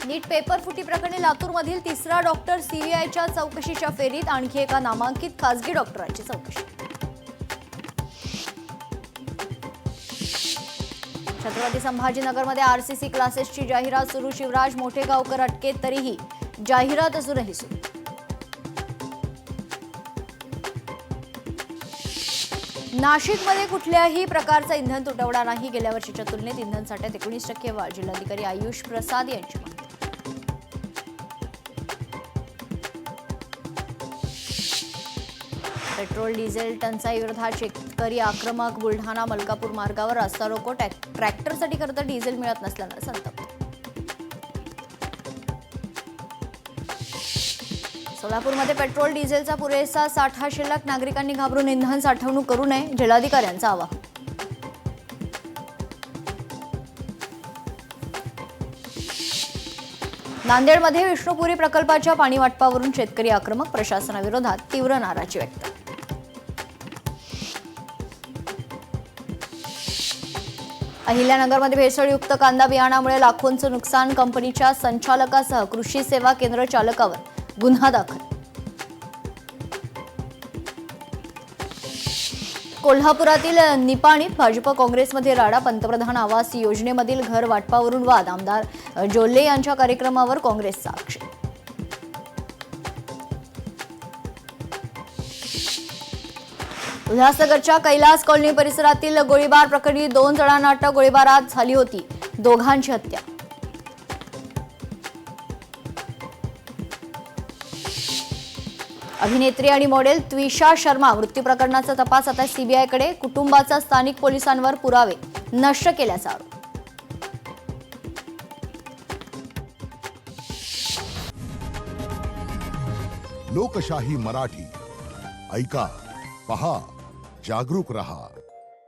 नीट paper फुटी प्रकरणी लातूरमधील तिसरा डॉक्टर सीबीआयच्या चौकशीच्या फेरीत आणखी एका नामांकित खासगी डॉक्टरांची चौकशी। छत्रपती संभाजीनगरमध्ये आरसीसी क्लासेसची जाहिरात सुरू, शिवराज मोठेगावकर अटकेत तरीही जाहिरात अजूनही सुरू। नाशिकमध्ये कुठल्याही प्रकारचा इंधन तुटवडा नाही, गेल्या वर्षीच्या तुलनेत इंधन साठ्यात 19% वाढ, जिल्हाधिकारी आयुष प्रसाद यांची माहिती। पेट्रोल डिझेल टंचाई विरोधात शेतकरी आक्रमक, बुलढाणा मलकापूर मार्गावर रास्ता रोको, ट्रॅक्टरसाठी खरं तर डिझेल मिळत नसल्यानं संतप्त। सोलापूरमध्ये पेट्रोल डिझेलचा पुरेसा साठा शिल्लक, नागरिकांनी घाबरून इंधन साठवणूक करू नये, जिल्हाधिकाऱ्यांचं आवाहन। नांदेडमध्ये विष्णुपुरी प्रकल्पाच्या पाणी वाटपावरून शेतकरी आक्रमक, प्रशासनाविरोधात तीव्र नाराजी व्यक्त। अहिल्यानगरमध्ये भेसळयुक्त कांदा बियाणामुळे लाखोंचं नुकसान, कंपनीच्या संचालकासह कृषी सेवा केंद्र चालकावर गुन्हा दाखल। कोल्हापुरातील निपाणीत भाजप काँग्रेसमध्ये राडा, पंतप्रधान आवास योजनेमधील घर वाटपावरून वाद, आमदार जोल्ले यांच्या कार्यक्रमावर काँग्रेसचा आक्षेप। उल्हासनगरच्या कैलास कॉलनी परिसरातील गोळीबार प्रकरणी 2 जणांना अटक, गोळीबारात झाली होती दोघांची हत्या। अभिनेत्री आणि मॉडेल त्विषा शर्मा मृत्यू प्रकरणाचा तपास आता सीबीआयकडे, कुटुंबाचा स्थानिक पोलिसांवर पुरावे नष्ट केल्याचा आरोप। लोकशाही मराठी ऐका, पहा, जागरूक रहा।